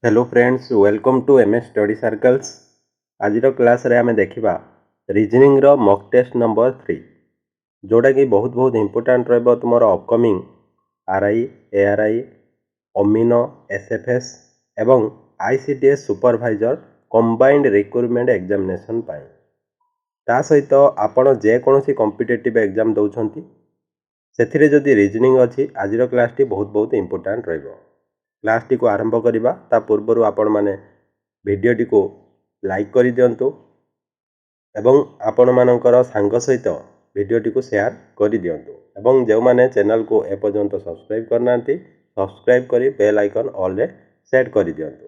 Hello friends, welcome to MS study circles. आज class रे आमे देखिबा रीजनिंग रो मॉक टेस्ट नंबर 3, जोटा कि बहुत इंपोर्टेंट रहबो तुमर अपकमिंग आरआई, एआरआई, अमीनो, एसएफएस एवं ICTS supervisor combined recruitment examination पाई। ता सहित आपण जे कोनोसी कॉम्पिटिटिव एग्जाम दउछंती सेथिरे जदि रीजनिंग अछि आज क्लास टी बहुत इंपोर्टेंट रहबो। क्लास टी को आरंभ करिबा ता पूर्वरु आपण माने वीडियो टी को लाइक कर दियंतु एवं आपण मानकर सांग सहित वीडियो टी को शेयर कर दियंतु एवं जो माने चैनल को एपर्यंत सब्सक्राइब करनांती सब्सक्राइब करी बेल आइकन ऑल रे सेट कर दियंतु।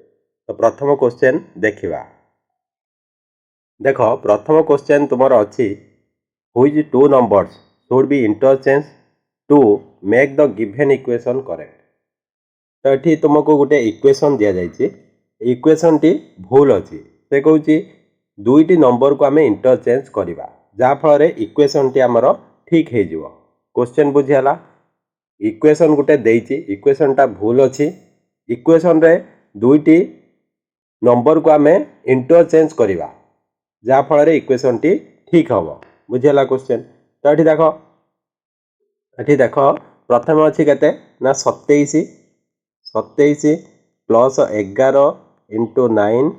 तो प्रथम क्वेश्चन देखिबा। देखो प्रथम क्वेश्चन तुमर अछि which two numbers should be interchange to make the given equation correct. तो ये तुमको गोटे इक्वेशन दि जाइए, इक्वेशन टी भूल अच्छी से कौन दुईटी नंबर को आम इंटरचेंज करवा जहाँफल इक्वेशन टी आमर ठीक हो। क्वेश्चन बुझीगला, इक्वेशन गोटे देइछि, इक्वेशन टा भूल अच्छी, इक्वेशन रे दुईटी नंबर को आम इंटरचेंज करवा जहाँफल इक्वेशन टी ठीक हम। बुझीगला क्वेश्चन। तो ये देख प्रथम अच्छी केते ना 27 plus 11 into 9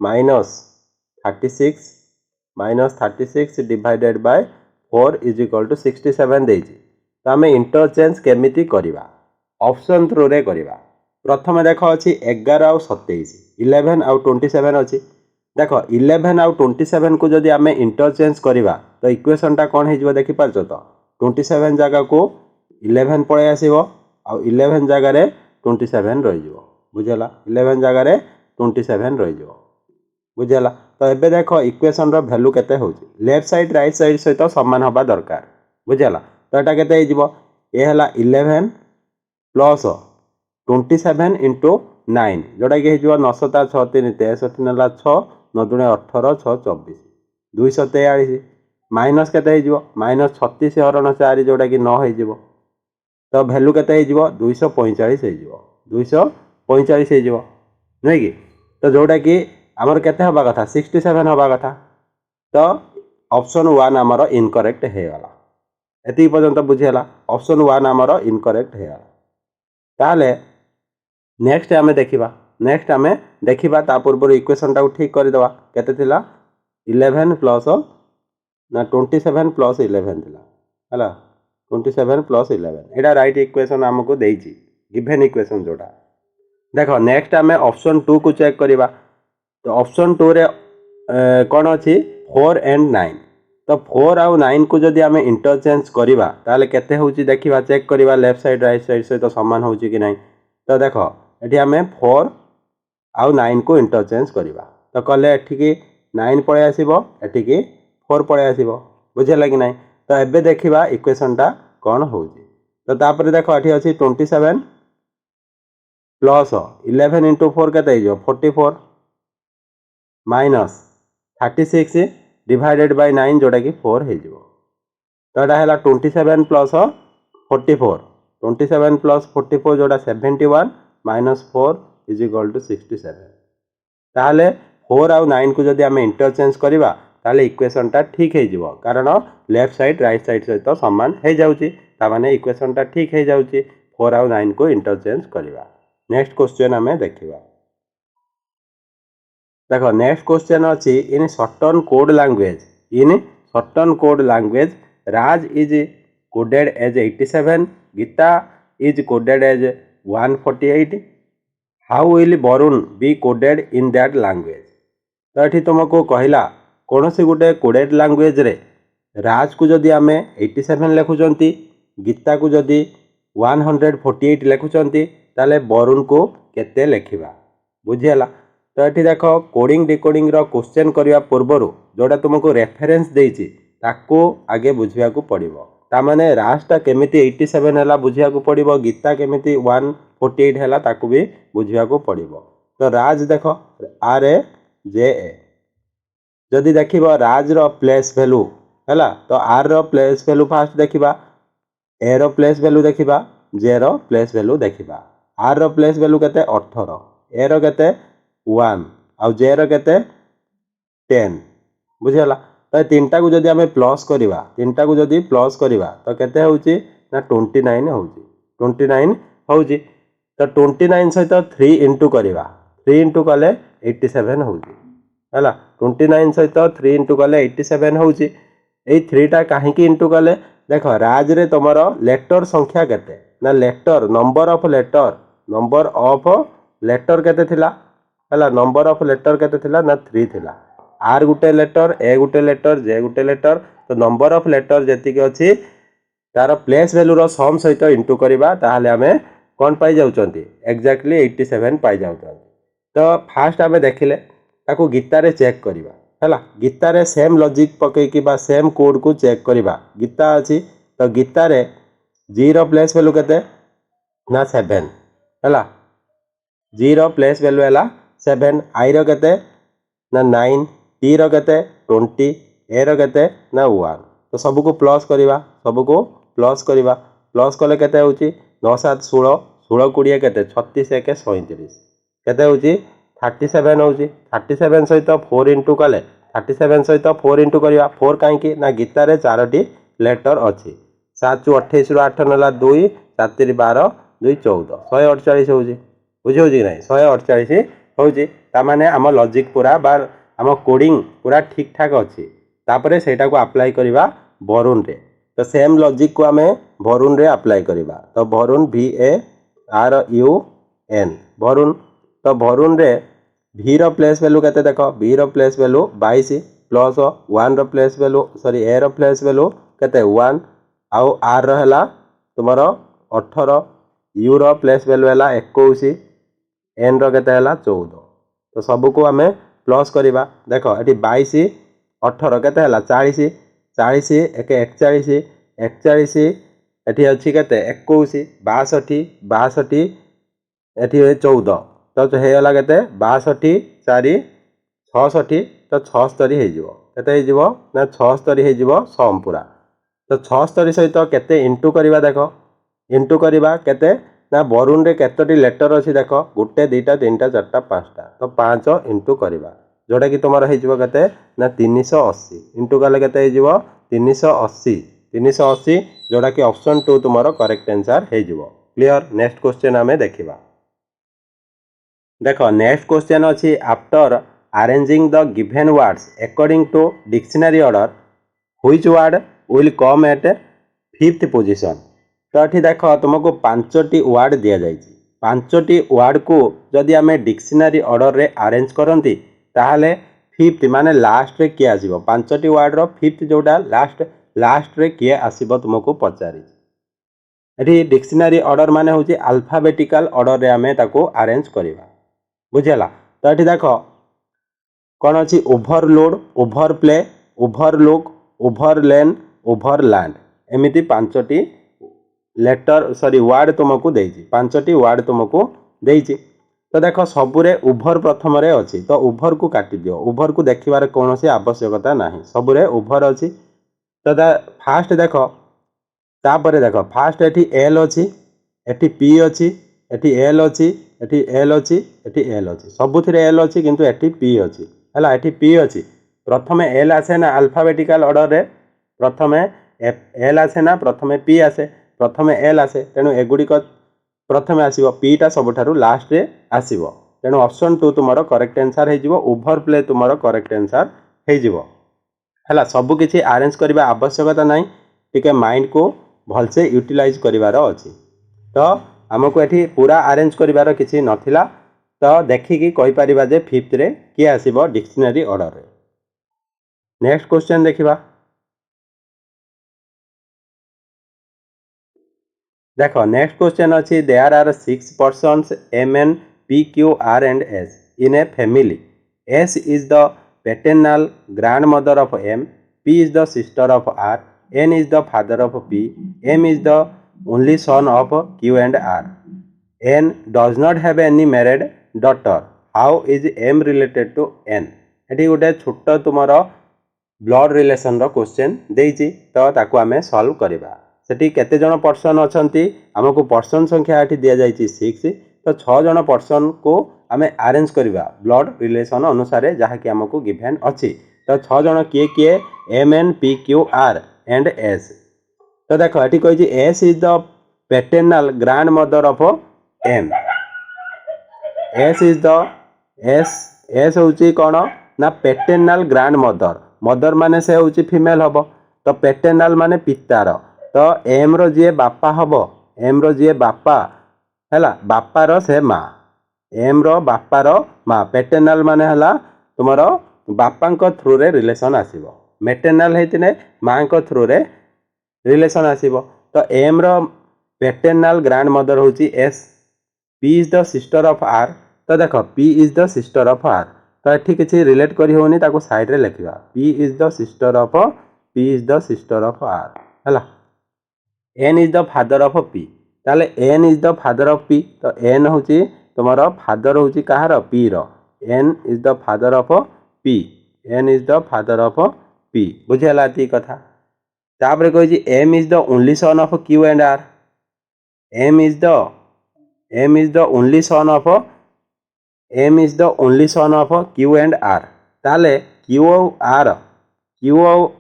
minus 36 divided by 4 is equal to 67 देइछि। तो आम इंटरचेंज केमिति करिबा ऑप्शन थ्रू रे करिबा। प्रथम देख अच्छी 11 आउ 27 11 आउ 27 अच्छी। देख 11 आउ 27 को जदि आम इंटरचेंज करिबा तो इक्वेशन टा कौन हो देखि पारछ। तो 27 जगह को 11 पळे आसीबो आउ 11 जगह रे 27 रही। बुझेगा 11 जगह रे 27 रही। बुझेगा। तो एबे देख इक्वेशन रो वैल्यू केते होची, लेफ्ट साइड राइट साइड सहित समान होबा दरकार। बुझेगा। तो एटा केते हे जिवो, ए हला 11 प्लस 27 इंटू 9 जोटा कि हो 9 7 6 3 63 नेला 6 9 2 18 6 24 243 माइनस केते हे जिवो माइनस 36 हरण 4 जोटा कि 9 हे जिवो। तो वैल्यू केते हे जिवो 245 हे जिवो 245 हे जिवो नहीं कि। तो जोटा कि आमर केते हबा कथा 67 हबा कथा। तो ऑप्शन 1 आमर इनकरेक्ट हे गला। एति पर्यंत बुझियला ऑप्शन 1 आमर इनकरेक्ट हे गला। ताले नेक्स्ट आमे देखिबा ता पूर्व इक्वेशन टा ठीक कर देबा। केते थिला 11 प्लस ना 27 प्लस 11 थिला हला 27 प्लस 11 एटा राइट इक्वेशन हमको देइछि गिवन इक्वेशन जोटा। देखो नेक्स्ट आमे ऑप्शन 2 को चेक करिबा। तो ऑप्शन 2 रे कौन अच्छी 4 एंड 9। तो 4 आउ 9 को जदि आमे इंटरचेंज करिबा ताले केते होउछि देखिबा चेक करिबा लेफ्ट साइड राइट साइड सहित समान होउछि कि नहीं। तो देखो एठी आमे 4 आउ 9 को इंटरचेंज करिबा। तो कले एठी की 9 पळे आसीबो एठी की 4 पळे आसीबो। बुझेला कि नहीं। तो एबे देखिबा इक्वेशन टा कौन होउछि। तो तापर देखो एठी अछि 27 प्लस 11 इंटू 4 केते हो 44 माइनस 36 डिवाइडेड बाय 9 जोटा कि 4 हो। तो यहाँ है 27 प्लस 44 27 प्लस 44 जोटा 71 माइनस 4 इज इक्वल टू 67। ताहले 4 आउ 9 को जदि आम इंटरचेंज करवा ताहले इक्वेशन टा ठीक हो कारण लेफ्ट साइड राइट साइड सहित समान हो जाउछि। तामाने इक्वेशन टा ठीक हो जाउछि 4 आउ 9 को इंटरचेंज करवा। नेक्स्ट क्वेश्चन आमे देखिबा। देखो नेक्स्ट क्वेश्चन अच्छी in certain code language Raj is coded as 87 Geeta is coded as 148 how will Varun be coded in that language. तो ये तुमको कहला कौन सी गोटे कोडेड लैंग्वेज रे राज को जदि आम 87 लिखुंट गीता को जदि 148 लिखुंट ताले वरुण को केते लिखा। बुझीगला। तो ये देख कोडिंग डिकोडिंग रो क्वेश्चन करने पूर्वर जोटा तुमको रेफरेंस देइछि ताको आगे बुझिया को पड़िबो। तामाने राजटा केमिति 87 हैला बुझिया को पड़िबो, गीता केमिति 148 हैला ताको भी बुझिया को पड़िबो। तो राज देख आर ए जे ए जदि देखिबो राज रो प्लेस वैल्यू हैला तो आर रो प्लेस वैल्यू फास्ट देखिबा, ए रो प्लेस वैल्यू देखिबा, जे रो प्लेस वैल्यू देखिबा। आर रो प्लेस वैल्यू केते 18 ए रो केते 1 आउ जे रो केते 10 बुझिला। तो तीनटा को जदि आमे प्लस करिवा तीनटा को जदि प्लस करिवा तो केते होउची ना 29 होउची 29 होउची। तो 29 सहित 3 इंटू करिवा 3 इंटू कले 87 होउची हैला। 29 सहित 3 इंटू कले 87 होउची। एई 3 टा काहे की इंटू कले देखो राज रे तमरो लेटर संख्या केते ना लेटर नंबर ऑफ लेटर केते थिला हैला। नंबर ऑफ लेटर केते थिला ना 3 थिला। Are Gute letter A Gute letter J Gute letter तो नंबर ऑफ लेटर जेति के अछि तार प्लेस वैल्यू रो सम सहित इंटू करिबा ताहाले हमें कोन पाई जाउचंती एग्जैक्टली 87 पाई जाउचंती। तो फास्ट हमें देखिले ताको गीता रे चेक करिबा हैला। गीता रे सेम लॉजिक पके कि बा सेम कोड को चेक करिबा। गीता अछि तो गीता रे जी रो प्लेस वैल्यू केते ना 7 हैला। जी रो प्लेस वैल्यू हैला 7 आई रो केते ना 9 टी रो केते 20 ए रो केते ना 1। तो सब को प्लस करिबा प्लस कले केते होउची 9 7 16 16 20 केते 36 1 37 केते होउची 37 होउची। 37 सहित 4 इंटू कले 37 सहित 4 इंटू करिबा 4 काहे की ना गीता रे 4टी लेटर अछि। 7 * 28 ରୁ 8 नला 2 7 * 12 2 14 148 होउची बुझी होउची नै 148 होउची। ता माने हम लॉजिक पूरा बा हम कोडिंग पूरा ठीक ठाक अछि। तापरे सेटा को अप्लाई करिबा वरुण रे। तो सेम लॉजिक को हमें वरुण रे अप्लाई करिबा। तो वरुण VARUN वरुण। तो वरुण रे V रो प्लेस वैल्यू केते देखो V रो प्लेस वैल्यू 22 प्लस 1 रो प्लेस वैल्यू सॉरी A रो प्लेस वैल्यू केते 1 आउ R रो हला तुमरो 18 U रो प्लेस वैल्यू हला 21 N रो केते हला 14। तो सब को हमें प्लस करिबा देखो एटी 22 18 केते हला 40 40 1 41 41 एटी अछि केते 21 62 62 एटी 14 तो हे हला केते 62 4 66 तो 76 हे जिवो केते हे जिवो ना 76 हे जिवो सम पूरा। तो 76 सहित केते इंटू करिबा देखो इंटू करिबा केते ना वरुण रे केतोटी लेटर अछि देखो 1 2 3 4 5 तो 5 इंटू करिबा जोटा कि तुमर हे जिवो केते ना 380 इंटू कले केते हे जिवो 380 जोटा कि ऑप्शन 2 तुमर करेक्ट आंसर हे जिवो। क्लियर। नेक्स्ट क्वेश्चन हमें देखिबा। देखो नेक्स्ट क्वेश्चन अछि after arranging the given words according to dictionary order which word will come at 5th position. तो ये देख तुमको 5टी वर्ड दि जाइए 5टी वर्ड को जदि आम डिक्शनरी ऑर्डर रे अरेंज करती ताहले 5th माने लास्ट रे किए आसीबो 5टी वर्ड रो 5th जोटा लास्ट रे किए आसीबो तुमको पचारि। एठी डिक्शनरी ऑर्डर माने होची अल्फाबेटिकल ऑर्डर रे आमे ताको अरेंज करबा बुझेला। तो ये देख कौन अच्छी ओभरलोड ओभरप्ले ओभरलुक ओभरलेन ओभरलैंड एमिति 5टी लेटर सॉरी वर्ड तुमको देइछि 5टी वर्ड तुमको देइछि। तो देख सबुरे ओभर प्रथम रे अछि तो ओभर को काटि दियो ओभर को देखिबार कोनोसी आवश्यकता नाही सबुरे ओभर अछि। तो फास्ट देख तापरे देख फास्ट एठी एल अछि एठी पी अछि एठी एल अछि एठी एल अछि एठी एल अछि सबुथिरे एल अछि किंतु एठी पी अछि हला एठी पी अछि। प्रथमे एल आसे ना अल्फाबेटिकल ऑर्डर रे प्रथमे एल आसे ना प्रथमे पी आसे प्रथमे एल आसे तेणु एगुड़िक प्रथमे आसीबो पीटा सबुठारु लास्ट रे आसीबो तेणु ऑप्शन 2 तुमरो करेक्ट आंसर हे जिवो ओभरप्ले तुमरो करेक्ट आंसर हे जिवो हला। सब किछि अरेंज करबा आवश्यकता नाही टिके माइंड को भलसे यूटिलाइज करिवार अछि। तो हमको एठी पूरा अरेंज करिवार किछि नथिला तो देखिकी कहि परिबा जे 5th रे कि आसीबो डिक्शनरी ऑर्डर रे। नेक्स्ट क्वेश्चन देखिबा। देखो नेक्स्ट क्वेश्चन अच्छी there are 6 persons MN PQ R and S in a family. S is the paternal grandmother of M, P is the sister of R, N is the father of P, M is the only son of Q and R. N does not have any married daughter. How is M related to N? Eighty गोटे छोट तुमर blood relation रो question देइछि तो ताको आमे solve करबा। सेठी केते जण पर्सन अछंती हमको पर्सन संख्या एठी दिया जाइछि 6 तो 6 जन पर्सन को आम अरेंज करवा ब्लड रिलेशन अनुसार जहाँकि आमको गिभेन अच्छी। तो 6 जन किए किए M N P Q R and S. तो देख ये कही S is the paternal grand mother of M. S is the S हूँ कौन ना पैटर्नल ग्रांड मदर। मदर माने से हूँ फीमेल हम। तो पैटर्नल माने पितार। तो एम रो जी बापा हम। एम रो जी बापा है बापार से माँ। एम रो बापार माँ। पैटर्नल माने है तुम बापा थ्रू रे रिलेशन आसब। मैटर्नल होते माँ थ्रू रे रिलेशन आसब। तो एम रो पैटर्नल ग्रांड मदर हूँ S. P is the sister of R. तो देख P is the sister of R. तो ये किसी रिलेट कर होनी साइड रे लिखा P is the sister of R है। N is the father of P. ताले N is the father of P. तो एन हूँ तुम फादर हूँ कहार पी रो। N is the father of P. N is the father of P. बुझेगा ये कथा। तापर कही M is the only son of Q and R. M is the only son of Q and R. ताले Q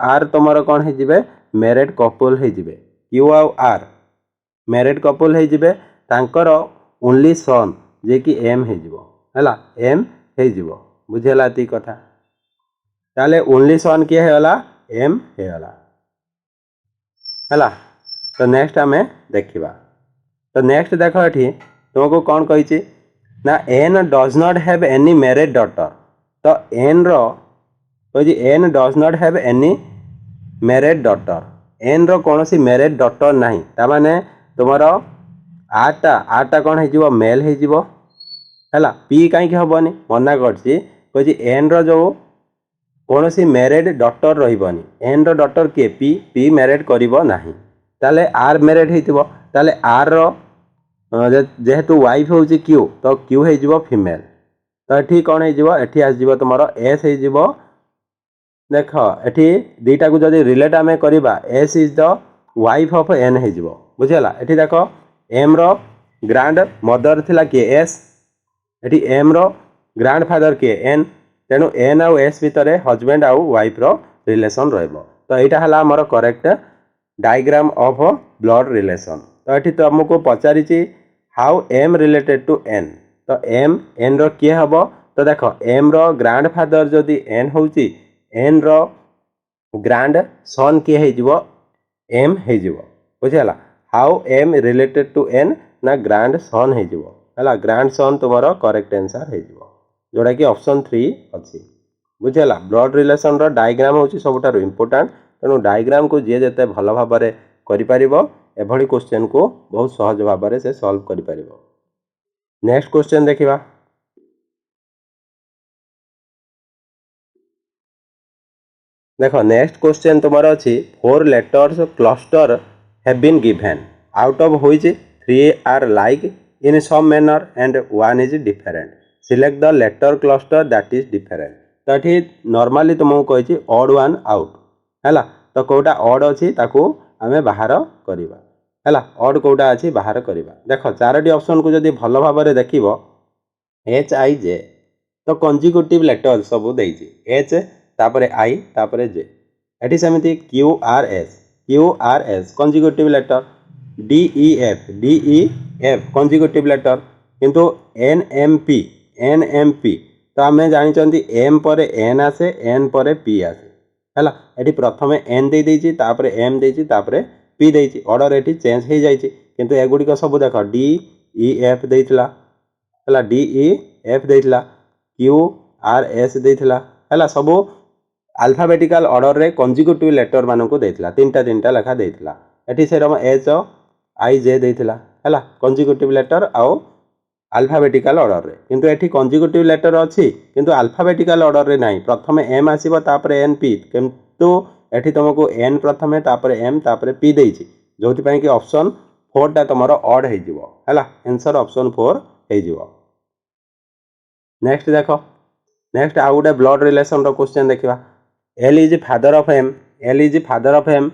R तुम कौन हो married couple हो। क्यू आर मैरिड कपल हो ओनली सन जे कि एम हो एम हो। बुझेगा ये कथा। ताले ओनली सन किए होगा एम होगा है। तो नेक्स्ट आम देखा। तो नेक्स्ट देख ये तुमको कौन कही ना N does not have any married daughter. तो एन रो कही N does not have any married daughter. N रो कौन सी मैरिड डॉटर नहीं। तामाने तुमर आरटा कौन हो मेल हो है। पी कहीं हेनी मना कर एन रो जो कौन सी मैरिड डॉटर रही। एन रो डॉटर किए पी मैरिड करना। ताले आर मैरिड हो ताले आर रो जेहेतु वाइफ हूँ क्यू। तो क्यू हो फीमेल। तो ये कौन होठी आस तुम एस हो। देख ये दीटा को जब रिलेट आम करवा S is the wife of N हो। बुझेगा ये देख एम रो ग्रांड मदर थिला किए एस। ये एम रो ग्रांड फादर किए एन। तेणु एन आउ एस भितर हजबैंड आउ वाइफ रो रिलेशन रहिबो। तो यहाँ है आमर correct diagram of blood relation. तो ये तुमको पचारि how M related to N. तो एन रो किए हम। तो देख एम रो ग्रांड फादर जदि एन हूँ एन रो ग्रांड सन किए हो एम हो। बुझेगा how M related to N ना ग्रांड सन हो। ग्रांड सन तुम करेक्ट आंसर हो जोड़ा कि ऑप्शन 3 अच्छी। बुझेगा ब्लड रिलेशन रो डायग्राम हूँ सबुठार इंपोर्टाट। तेणु डायग्राम को जी जिते भल भाव एभली क्वेश्चन को बहुत सहज भाव से सॉल्व कर पारिबो। नेक्स्ट क्वेश्चन देखिबा। देखो नेक्स्ट क्वेश्चन तुम अच्छी 4 letters cluster have been given out of which 3 are like in some manner and 1 is different. Select the letter cluster that is different. तो ये नॉर्मली तुमको कही ऑड 1 आउट है। तो कौटा ऑड अच्छी ताकू आमे बाहर करवा है। ऑड कौटा अच्छी बाहर करवा। देख 4टी ऑप्शन को जब भल भाव देख एच आई जे। तो कंजिक्यूटिव लेटर सब देती एच तापर आई तापर जे। एटी सेमती Q R S consecutive letter. D E F consecutive letter. किंतु एन एम पी तो आम जानी एम पर एन आसे एन पर पी आसे है। ये प्रथम एन दे देती तापर एम देती तापर पी देती ऑर्डर ये चेंज हो जाए। किंतु एगुड़िक सब देख डी ई एफ देला है। डी ई एफ देला क्यू आर एस देला है। सब अल्फाबेटिकल ऑर्डर रे कंजिक्यूटिव लेटर मानक देला 3टा लेखा देला। ये से एच आई जे देला है कंजिक्यूटिव लेटर आउ अल्फाबेटिकल ऑर्डर रे। किंतु एठी कंजिक्यूटिव लेटर अच्छी किंतु अल्फाबेटिकल ऑर्डर रे नहीं। प्रथम एम आसीबो तापर एन पी। किंतु एठी तुमको एन प्रथमे तापर एम तापर पी देछि जोथि पई कि ऑप्शन 4 टा तुमरो ऑड हे जिवो हैला। आंसर ऑप्शन 4 हे जिवो। नेक्स्ट देखो नेक्स्ट आउ गोटे ब्लड रिलेशन रो क्वेश्चन देखिबा। L is father of M. L is father of M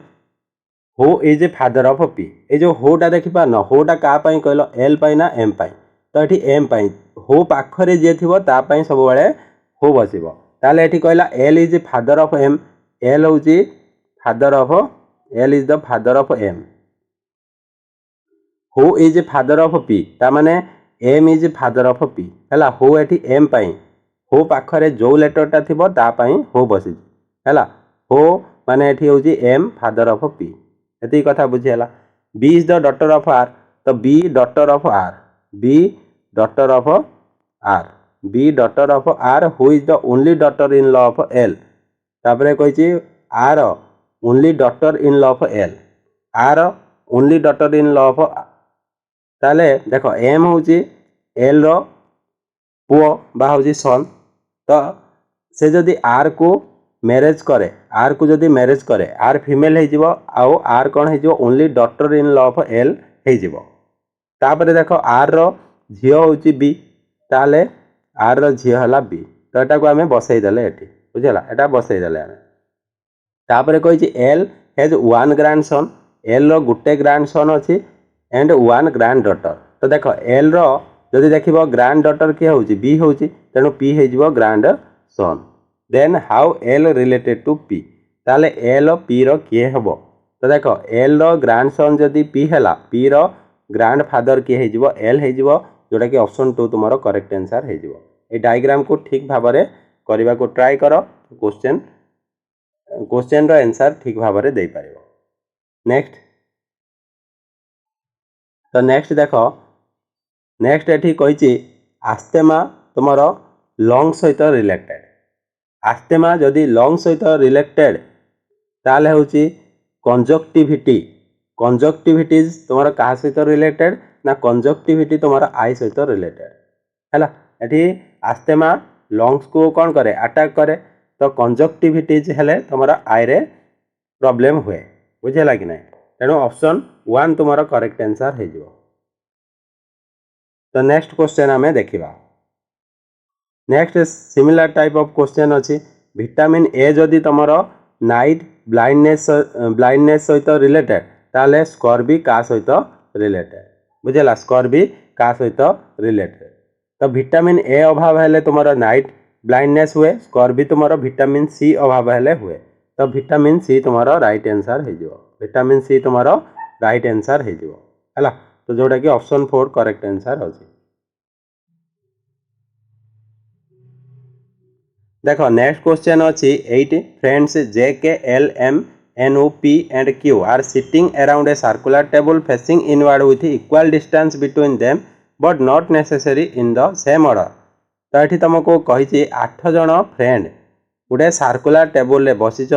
who is father of P. ए जो हुटा देखिपा न हुटा का पई कहलो एल पई ना एम पई। तो ये एम पाई हो पाखरे जे थी तापाई सब बड़े हो बसब ताले ये कहला L is father of M L हूँ father of L is the father of M who is father of P ता माने M is father of P है हु एटी एम पाई हो पाखरे जो लेटरटा थी तापाई हो बसी है हो माने एटी हूँ एम फादर ऑफ पी ये कथा बुझीगला B is the daughter of R तो B daughter of R B daughter of R B daughter of R who is the only daughter in law of L तापरे कही R only daughter in law of L R only daughter in law of ताले देख M हूँ L रो पुओ बा हूँ सन तो से जदि आर को मैरेज करे आर को जदि मैरेज करे आर फीमेल हो आउ आर कौन हो only daughter in law of L हो देख आर रो झील हूँ बी ताले आर रो झील है बी तो यहाँ को आम बसईदे ये बुझेगा यहाँ बसईदे आम तापर कही L has one grandson L रो गोटे ग्रांड सन अच्छी एंड वन ग्रांड डॉटर तो देख एल रो जदि देख ग्रांड डॉटर किए हूँ बी हूँ तेणु पी हो grand son then how L related to P ताले एल पी रो किए हम तो देख एल रो ग्रांड सन जदि पी है पी रो ग्रांड फादर किए हो एल हो जोटा कि ऑप्शन 2 तुम करेक्ट आंसर हो डायग्राम को ठीक भाव में करने को ट्राई कर क्वेश्चन रो आंसर ठीक भाव में दे पार नेक्स्ट तो नेक्स्ट देख नेक्स्ट ये कही आस्थेमा तुम लंग सहित रिलेटेड आस्थेमा जदि लंग सहित रिलेटेड ताले हूँ कंजक्टिविटी कंजक्टिविटीज तुम क्या सहित रिलेटेड ना कंजक्टिविटी तुम आई सहित रिलेटेड है ये आस्थेमा लंग्स को कौन करे अटैक करे तो कंजक्टिविटीज हेले तुम आई रे प्रॉब्लम हुए बुझेगा कि ना तेणु ऑप्शन 1 तुम करेक्ट आंसर हो तो नेक्स्ट क्वेश्चन आम देखा next similar type of question अच्छी विटामिन ए जदि तुम नाइट ब्लाइंडनेस सहित रिलेटेड ताले स्कर्वी का सहित रिलेटेड बुझेगा स्कर्वी का सहित रिलेटेड तो विटामिन ए अभाव हेले तुम नाइट ब्लाइंडनेस हुए स्कर्वी तुम विटामिन सी अभाव हेले हुए तो विटामिन सी तुम राइट आंसर हो विटामिन सी तुम राइट आंसर है तो जोटा कि ऑप्शन 4 करेक्ट आंसर अच्छी देख नेक्स्ट क्वेश्चन अच्छी 8 friends J K L M N O P and Q R sitting around a circular table facing inward with equal distance between them but not necessary in the same order तो ये तुमको कही 8 जन friend गोटे circular table बसी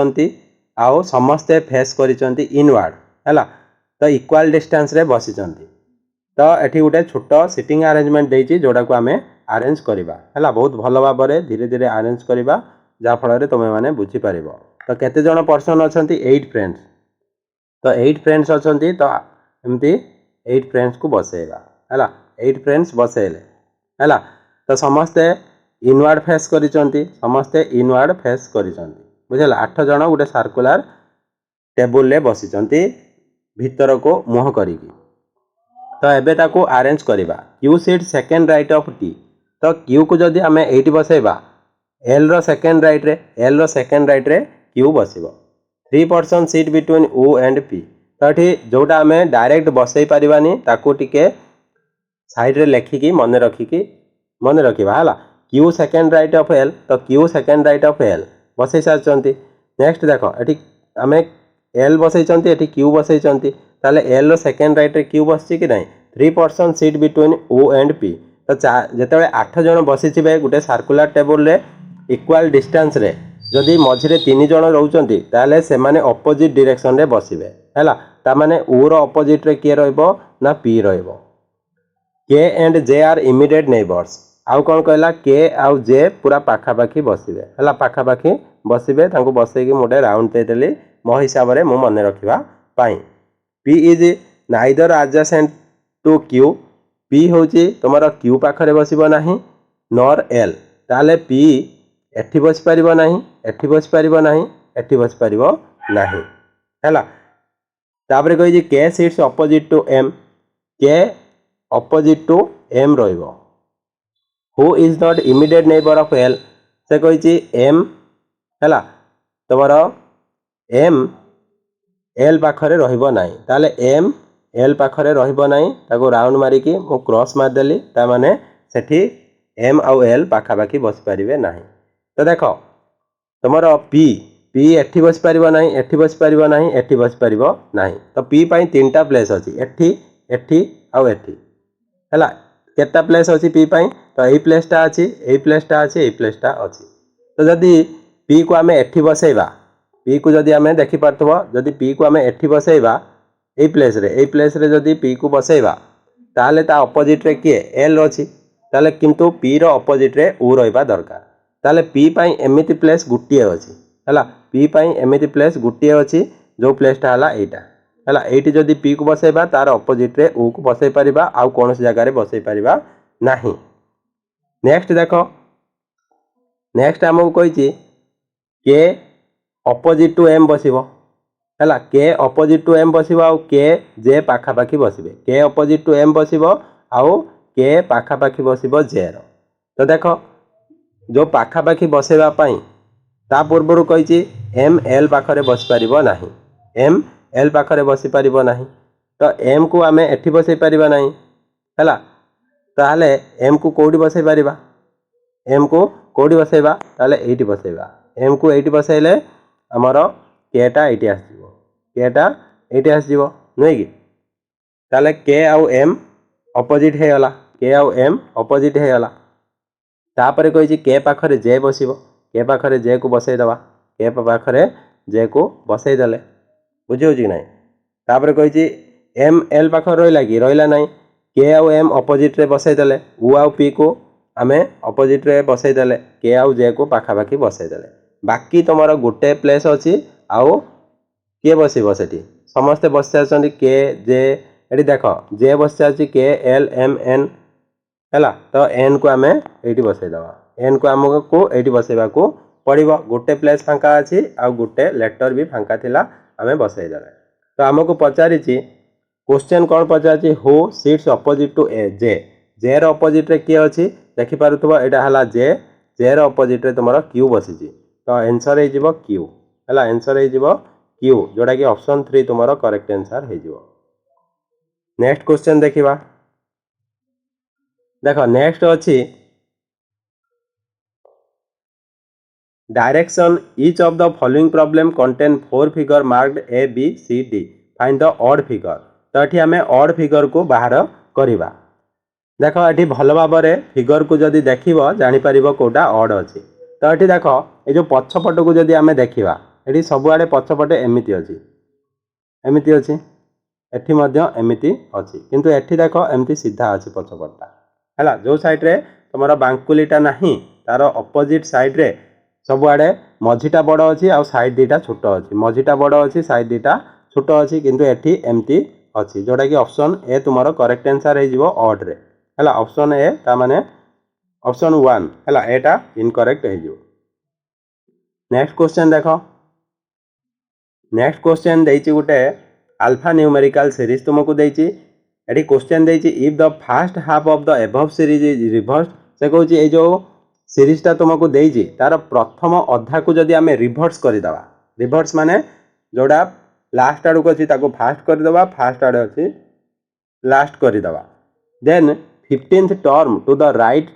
आउ समस्ते face कर इनवर्ड है तो इक्वल डिस्टेंस रे बसी तो ये गोटे छोट सिटिंग अरेंजमेंट देती जोटा को आम अरेंज करवा है बहुत भल भाव में धीरे धीरे अरेंज करवा जहाँफल तुम्हें मैंने बुझीपर तो केते जन पर्सन अच्छा 8 फ्रेंड्स तो 8 फ्रेंड्स अच्छा तो एमती 8 फ्रेंड्स को बसैवा है 8 फ्रेंड्स बसैले है तो समस्ते इनवर्ड फेस कर समस्ते इनवर्ड फेस कर बुझेगा 8 जन गोटे सर्कुलर टेबुल बसी भीतर को मुह करी तो एबे ताको अरेंज करवा Q sit second right of T तो क्यू को जदि आम एटी बसैबा एल रो सेकेंड राइट रे एल रो सेकेंड राइट रे क्यू बसब 3 person seat between O and P तो ये जोटा आम डायरेक्ट बसई पारानी ताको टिके साइड रे लेखिकी मन रखा है Q second right of L तो Q second right of L बसई सारी नेक्स्ट देख ये आम एल बसई ये क्यू बसई ताले एल रो सेकेंड राइट रे क्यू बस कि नहीं 3 person seat between O and P तो जिते 8 जन बसी गोटे सर्कुलर टेबुल रे इक्वल डिस्टेंस रे जदि मझिरे 3 जन रोचंती ताले से माने ऑपोजिट डायरेक्शन रे बसिबे हैला ता माने ओ रो ऑपोजिट रे किए रहइबो ना पी रहइबो के and J are immediate neighbours आउ कौन कहला के आउ जे पूरा पाखापाखी बसिबे हैला पाखापाखी बसिबे तांको बसैकी मोटे राउंड देदेली मो हिसाब रे मु मन रखिबा पाई P is neither adjacent to Q P हूँ तुम क्यू पाखे बसब ना नॉर एल ताले पी एठी बस पार ना एठी बस पार ना एठी बस पार ना है तापर कही के सीट्स अपोजिट टू एम के अपोजिट टू एम रहिबो who is not immediate neighbour of L से कहिछि एम हैला तमर एम एल पाखरे रहिबो नाही ताले एम एल पाखरे रहिबो नाही ताको राउंड मारिकी मु क्रॉस मार देली ता माने सेठी एम आउ एल पाखापाखी बसी पारिबे नाही। तो देखो तुमर पी पी एठी बसी पारिबो नाही एठी बसी पारिबो नाही एठी बसी पारिबो नाही। तो पी पई तीनटा प्लेस अछि एठी एठी आउ एठी हैला केता प्लेस अछि पी पई तो एई प्लेसटा अछि एई प्लेसटा अछि एई प्लेसटा अछि। तो जदी पी को आमे एठी बसेइबा पी को जदी आमे देखि पारथबो जदी पी को आमे एठी बसेइबा एई प्लेस रे जदी पी को बसेइबा ताले ता ऑपोजिट रे किए एल अछि ताले किंतु पी रो ऑपोजिट रे उ रहइबा दरकार ताले पी पई एमिति प्लेस गुटिए अछि हैला पी पई एमिति प्लेस गुटिए अछि जो प्लेसटा हला एटा हैला एठी जदी पी को बसेइबा तार ऑपोजिट रे उ को बसेइ परिबा आउ कोनोस जगह रे बसेइ परिबा नाही। नेक्स्ट देखो नेक्स्ट हमको कहिछि के ऑपोजिट टू एम बसिबो हैला के ऑपोजिट टू एम बसिबो आउ के जे पाखा पाखी बसिबे के ऑपोजिट टू एम बसिबो आउ के पाखा पाखी बसिबो जे रो। तो देखो जो पाखा पाखी बसेबा पई ता पूर्वरु कहिछि एम एल पाखरे बसि परिबो नाही एम एल पाखरे बसि परिबो नाही। तो एम को आमे एठी बसै परिबा नाही हैला ताले एम को कोडी बसै परिबा एम को कोडी बसैबा ताले एठी बसैबा एम को एठी बसैले हमरो केटा एठी आसीबो केटा एठी आसीबो नै कि ताले के आउ एम ऑपोजिट हे गला के आउ एम ऑपोजिट हे गला तापरे कहिछि के पाखरे जे बसिबो के पाखरे जे को बसै दबा के पाखरे जे को बसै देले बुझियो कि नै तापरे कहिछि एम एल पाखरे रहिला कि रहिला नै के आउ एम ऑपोजिट रे बसै देले उ आउ पी को आमे ऑपोजिट रे बसै देले के आउ जे को पाखा पाखी बसै देले बाकी तमरो गुटे प्लेस अछि आउ के बसिबो सेठी समस्त बसै आछंती के जे एठी देखो जे बसै अछि के एल एम एन हैला तो एन को आमे एठी बसै दबा एन को हमको एठी बसैबा को पड़िबो गोटे प्लेस फांका अछि आ गोटे लेटर भी फांका थिला आमे बसै देले। तो हमको पचारि छि क्वेश्चन कोन पचारि who sits opposite to A J रो ऑपोजिट रे के अछि देखि पारुथबो एटा हला जे रो ऑपोजिट रे तमरो क्यू बसि छि तो आंसर हे जिवो क्यू हैला आंसर हे जिवो क्यू जोडा कि ऑप्शन 3 तमरो करेक्ट आंसर हे जिवो। नेक्स्ट क्वेश्चन देखिबा देखो नेक्स्ट अछि direction each of the following problem contain 4 figure marked A B C D find the odd figure. तो एठी हमें ऑड फिगर को बाहर करिबा देखो एठी भलो भाबरे फिगर को जदी देखिबो जानि परिबो कोटा ऑड अछि। तो एठी देखो ए जो पछपट को जदी हमें देखिबा एठी सब आडे पछपटे एमिति अछि एठी मध्य एमिति अछि किंतु एठी देखो एमिति सीधा अछि पछपटटा हैला जो साइड रे तमरो बांकुलीटा नाही तार ऑपोजिट साइड रे सब आडे मझीटा बड़ अछि आ साइड दीटा छोट अछि मझीटा बड़ अछि साइड दीटा छोट अछि किंतु एठी एमिति अछि जोडा कि ऑप्शन ए तुमरो करेक्ट आंसर हे जिवो ऑड रे हैला ऑप्शन ए ता माने ऑप्शन 1 हैला एटा इनकरेक्ट हे जिवो। नेक्स्ट क्वेश्चन देखो नेक्स्ट क्वेश्चन देइछि गुटे अल्फा न्यूमेरिकल सीरीज तुमको देइछि एठी क्वेश्चन देइछि if the first half of the above series is reverse से कहउछि ए जो सीरीज ता तुमको देइछि तार प्रथम अधा को जदी हमें रिवर्स करि दबा रिवर्स माने जोडा लास्ट आडू को अछि ताको फास्ट करि दबा फास्ट आडू अछि लास्ट करि दबा then 15th term to the right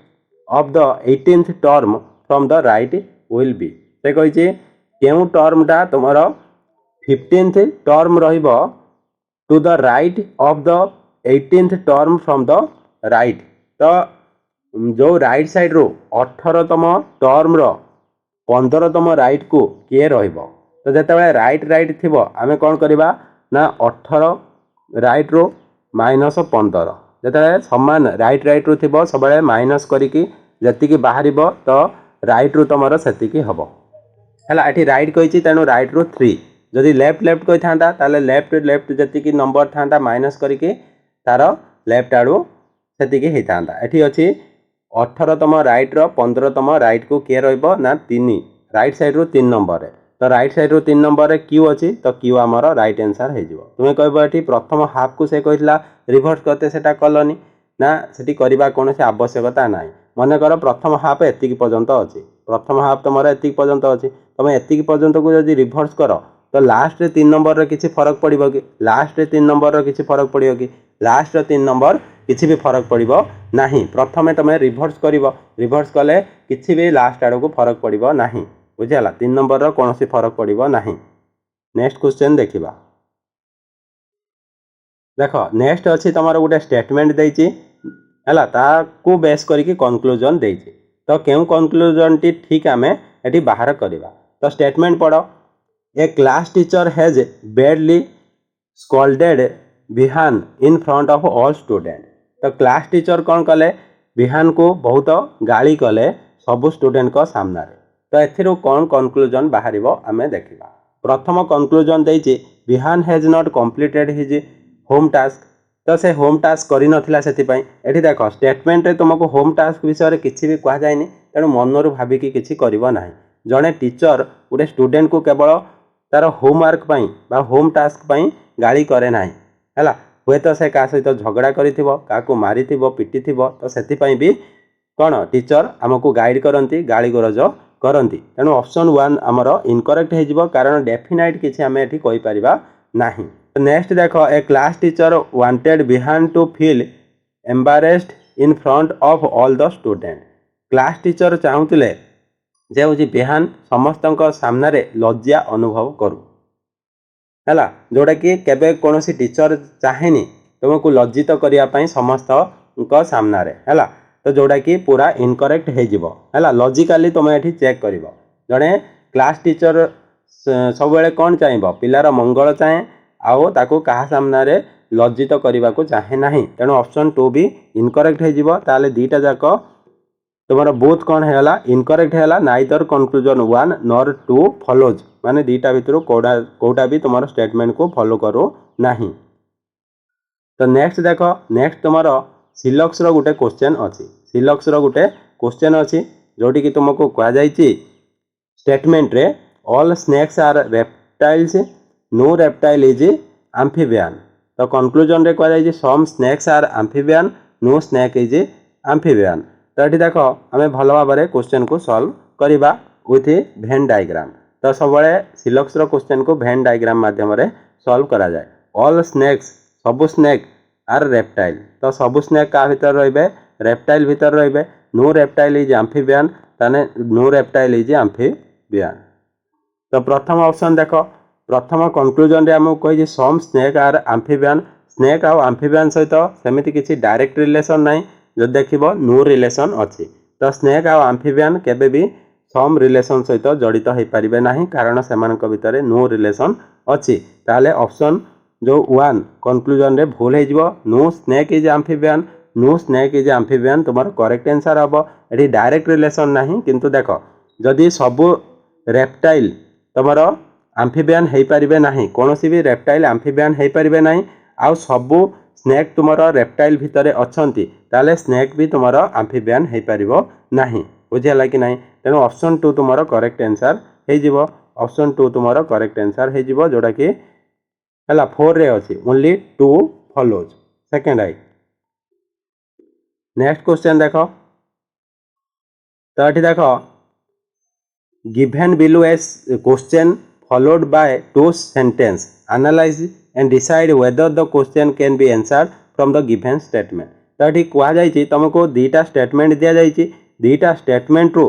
of the 18th term from the right will be से कहिछि केउ टर्मटा तुमरो 15th टर्म रहिबो to the right of the 18th term from the right. तो जो राइट साइड रो 18तम टर्म रो 15तम राइट को किए रहिबो तो जते बेले राइट थिबो आमे कोन करबा ना 18 राइट रो माइनस 15 जते समान राइट रो थिबो सब बेले माइनस करिकि जति कि बाहरिबो तो राइट रो तमरो सेति कि हबो हैला एठी राइट कहिछि तेनु राइट रो 3 जदि लेफ्ट कहि थांदा ताले लेफ्ट जति कि नंबर थांदा माइनस करिकि तार लेफ्ट आडू सेति कि हे थांदा एठी अछि 18तम राइट रो 15तम राइट को के रहइबो ना 3 राइट साइड रो 3 नंबर रे तो राइट साइड रो 3 नंबर रे क्यू अछि तो क्यू हमरो राइट आंसर हे जिवो। तुमे कहबो एठी प्रथम हाफ को से कहितला रिवर्स करते सेटा कलनी ना सेठी करबा कोनोसी आवश्यकता नाही। मनकर प्रथम हाफ एतिक पर्यंत अछि, प्रथम हाफ तुमर एतिक पर्यंत अछि, तुम एतिक पर्यंत को जदि रिभर्स कर तो लास्ट 3 नंबर रे किछि फरक पड़िबो कि, लास्ट 3 नंबर रे किछि फरक पड़िबो कि, लास्ट 3 नंबर किछि भी फरक पड़िबो नाही। प्रथमे तुम रिभर्स करिवो, रिभर्स कले किछि भी लास्ट आड़ को फरक पड़िबो नाही। बुझिला 3 नंबर रो कोनोसी फरक पड़िबो नाही। नेक्स्ट क्वेश्चन देखिबा। देखो नेक्स्ट अच्छी तुम गोटे स्टेटमेंट देछि हैला, ताकू बेस करके कंक्लूजन देछि। तो केउ कंक्लूजन टी ठीक आमे एटी बाहर करबा। तो स्टेटमेंट पढ़ो, a class teacher has badly scolded Vihan in front of all student. तो क्लास टीचर कौन कले, विहान को बहुत गाली कले सबु स्टूडेंट को सामना रे। तो एथिरो कौन कंक्लूजन बाहरिबो आमे देखिबा। प्रथम कंक्लूजन देछि, Vihan has not completed his home task. तो से होम टास्क करि नथिला, सेतिपई एठी देखो स्टेटमेंट रे तुमको होम टास्क विषय किछि भी कहा जायनि, तेणु मनरु भाबिकी किछि करिवो नाही। जणे टीचर गोटे स्टूडेंट को केवल तार होमवर्क पई बा होम टास्क पई गाली करे नाही हैला, हुए तो से का सहित झगड़ा करिथिबो, काकू मारिथिबो, पिटिथिबो। तो सेतिपई भी कौन टीचर आमको गाइड करती, गाली गरज करती। तेणु ऑप्शन 1 आमर इनकरेक्ट हो, कारण डेफिनाइट किसी आम ये कहीपर नहीं। नेक्स्ट देखो, a class teacher wanted Vihan to feel embarrassed in front of all the student. Class teacher चाहूले जे हूँ विहान समस्त सामने लज्जा अनुभव करू हैला, जोटा कि केबे कौन टीचर चाहेनी तुमको लज्जित करने समस्त सामना हैला। तो जोटा कि पूरा इनकरेक्ट है लॉजिकली तुम ये चेक कर। जड़े क्लास टीचर सब कौन चाहिए, पिलार मंगल चाहे आओ ताको कहा सामना रे लज्जित करने को चाहे ना। तेणु ऑप्शन 2 भी इनकरेक्ट हो, दीटा जाक तुम बोथ कौन है इनकरेक्ट है, नाइदर कंक्लूजन 1 नॉर 2 फॉलोज, माने दीटा भितर कोटा भी तुम स्टेटमेंट को फॉलो करू नहीं। तो नेक्स्ट देखो, नेक्स्ट तुम सिलक्स गोटे क्वेश्चन अच्छी, सिलक्स गोटे क्वेश्चन अच्छी जोटी कि तुमको कह स्टेटमेंट रे all snakes are reptiles, no reptile is amphibian. तो कंक्लूजन रे कह some snakes are amphibian, no snake is amphibian. तो ये देख आम भल भाव में क्वेश्चन को सॉल्व करवा विथ भेन डायग्राम। तो सब सिलक्स क्वेश्चन को भेन डायग्राम माध्यम सॉल्व करा जाए। ऑल स्नेक्स सबु स्नेक आर रेप्टाइल, तो सबु स्नेक का भीतर रे रेप्टाइल भीतर रे। नो रेप्टाइल इज एम्फीबियन, ताने नो रेप्टाइल इज एम्फीबियन। तो प्रथम ऑप्शन देख, प्रथम कंक्लूजन रे हमको कही सम स्नेक आर एम्फीबियन। स्नेक आउ एम्फीबियन सहित सेमिति किसी डायरेक्ट रिलेशन नहीं, जो देखिबो नो रिलेशन अच्छी। तो स्नेक आउ एम्फीबियन केबे भी सम रिलेशन सहित जड़ित हो पारिबे नहीं, कारण सेमानक भितर नो रिलेशन अच्छी। ताले ऑप्शन जो 1 कंक्लूजन रे भूल हो, no snake is amphibian, no snake is amphibian तुम करेक्ट आंसर हम। ये डायरेक्ट रिलेशन नहीं, किंतु देख जदि सबू रेप्टाइल तुम एम्फीबियन हो पारे ना, कौन भी रेप्टाइल एम्फीबियन हो पारे ना, आउ सबू स्नेक तुम रेप्टाइल भितर अच्छी, ताले स्नेक भी तुम एम्फीबियन हो पार ना। बुझीगला कि नहीं? तेणु ऑप्शन 2 तुम करेक्ट आंसर हो। ऑप्शन 2 तुम करेक्ट आंसर हो, जोटा कि है 4 रे अच्छी, only 2 follows second I. Next question देख, तो ये देख given below A question followed by 2 sentence, analyse and decide whether the question can be answered from the given statement. तो ये कहुई तुमको 2टा स्टेटमेंट दि जाइए, 2टा स्टेटमेंट रू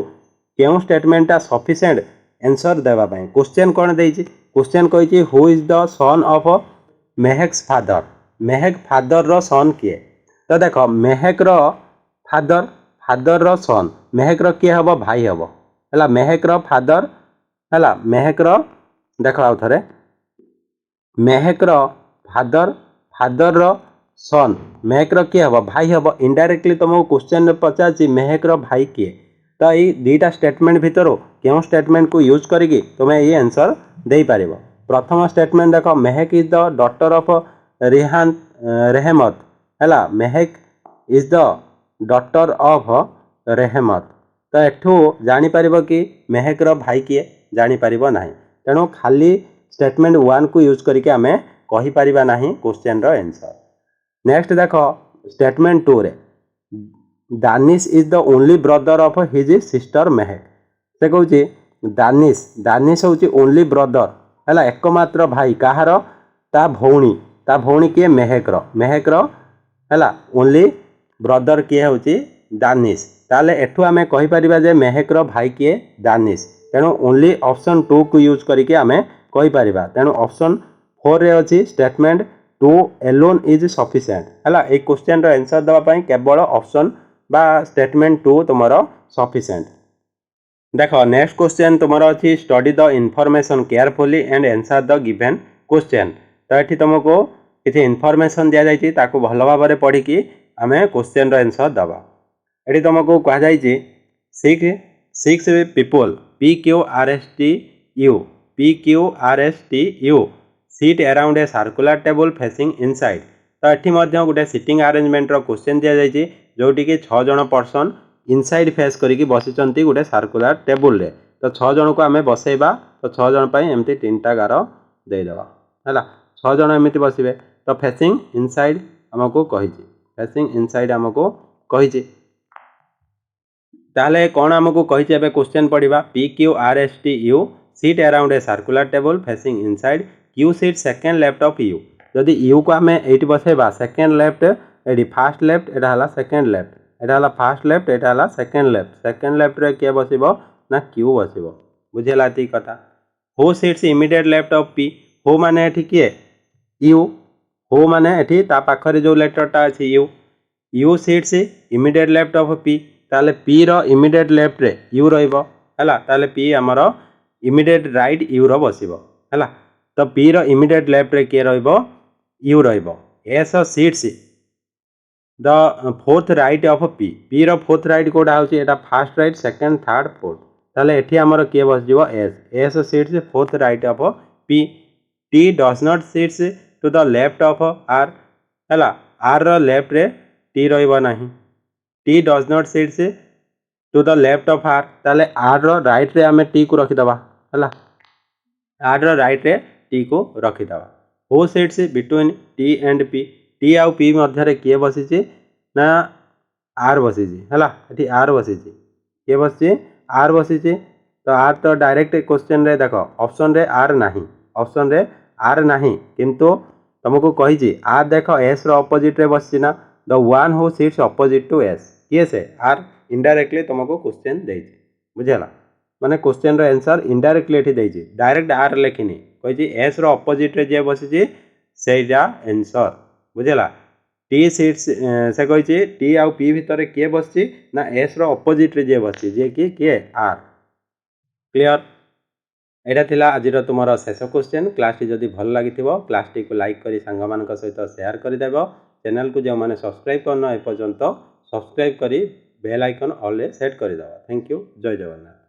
क्यों स्टेटमेंटा सफिशिएंट आंसर देवाई। क्वेश्चन कौन दे, क्वेश्चन कही who is the son of Mehek's father. Mehek father रो सन किए? तो देख मेहेक रो फादर, फादर रो सन, मेहेक रो किए हम भाई हम है, मेहेक रो फादर है, मेहेक रो देख आउ थे मेहेक रो फादर, फादर रो सन, मेहेक रो किए हम भाई हम। इनडायरेक्टली तुमको क्वेश्चन पचार मेहेक रो भाई किए। तो ये 2टा स्टेटमेंट भितर क्यों स्टेटमेंट को यूज करी तुम्हें ये आंसर दे पार। प्रथम स्टेटमेंट देख, Mehek is the daughter of Rihan Rehmat है, Mehek is the daughter of Rehmat. तो एठू जापर कि मेहेक रो भाई किए जापर ना, तेणु खाली स्टेटमेंट 1 को यूज करके आम कहीपर ना क्वेश्चन रो आंसर। नेक्स्ट देख स्टेटमेंट 2 रे Danish is the only brother of his sister Mehak से कहूँ दानिश हूँ ओनली ब्रदर है एकमात्र भाई कहार ता भौणी किए मेहकर है ओनली ब्रदर किए हूँ दानिश ताले एठू आमे कहि परिबा जे मेहकर भाई किए दानिश तेणु ओनली ऑप्शन 2 को यूज करके आमे कहि परिबा तेणु ऑप्शन 4 रे अछि स्टेटमेंट 2 एलोन इज सफिशिएंट हला ए क्वेश्चन रो आंसर दवा पई केवल ऑप्शन बा स्टेटमेंट 2 तुमरो सफिशिएंट। देखो नेक्स्ट क्वेश्चन तुमरो अछि study the information carefully and answer the given question तो एठी तुमको किछि इनफॉरमेशन दिया जायछि ताको भलो भाबरे पढी कि आमे क्वेश्चन रो आंसर दबा एठी तुमको कहा जायछि six people PQRSTU sit around a circular table facing inside तो एठी मध्य गोटे सिटिंग अरेंजमेंट रो क्वेश्चन दिया जायछि जोटी कि 6 जण पर्सन इनसाइड फेस करिकि बसिचंती गोटे सर्कुलर टेबल रे तो 6 जण को आमे बसेबा तो 6 जण पई एमती तीनटा गार दे देबा हला 6 जण एमती बसिबे तो फेसिंग इनसाइड हमको कहिछि फेसिंग इनसाइड हमको कहिछि ताले कौन आमको कही क्वेश्चन पढ़ा PQRSTU sit around a circular table facing inside Q seat second left of U जदि U को आम ये बसैबा सेकेंड लेफ्ट ये फास्ट लेफ्ट एटा हला सेकेंड लेफ्ट एटा हला फास्ट लेफ्ट एटा हला सेकेंड लेफ्ट रे किए बसिबो ना Q बसिबो बुझेला ती कथा हो seats immediate left of P हो माने एठी किए U हो माने एठी ता पाखरे जो लेटरटा अछि U seats immediate left of P ताले P रो इमीडिएट लेफ्ट रे U रहइबो हला ताले P हमर इमीडिएट राइट U रो बसिबो हला तो P रो इमीडिएट लेफ्ट रे के रहइबो U रहइबो S seats the fourth right of P रो फोर्थ राइट कोडा होची एटा first right second third fourth ताले एठी हमर के बस जीवो S seats fourth right of P T does not seats to the left of R हला R रो लेफ्ट रे T रहइबो नाही T does not seats to the left of R ताले R रो राइट रे आमे T को रखि दबा हला R रो राइट रे T को रखि दबा हो seats between T and P T आउ P मध्य रे के बसिछि ना R बसिछि हला एठी R बसिछि के बसिछि R बसिछि तो R तो डायरेक्ट क्वेश्चन रे देखो ऑप्शन रे R नाही ऑप्शन रे R नाही किंतु तुमको कहिछि R देखो S रो ऑपोजिट रे बसिछि ना the one who seats opposite to S किए से R इनडायरेक्टली तुमको क्वेश्चन देछि बुझेला माने क्वेश्चन रो आंसर इनडायरेक्टली एठी देछि डायरेक्ट R लेखिनी कहिछि S रो ऑपोजिट रे जे बसिछि सेजा आंसर बुझेला T सीट्स से कहिछि T आउ P भितर के बसिछि ना S रो ऑपोजिट रे जे बसिछि जे कि के R क्लियर एटा थिला आजिर तुमरो शेष क्वेश्चन क्लास टी जदि भल लागिथिबो क्लास टी को लाइक करी संग मानक सहित शेयर करि देबो चैनल को जो माने सब्सक्राइब करना ए पर्यंत सब्सक्राइब करी बेल आइकन ऑल रे सेट करि दबो थैंक यू जय जगन्नाथ।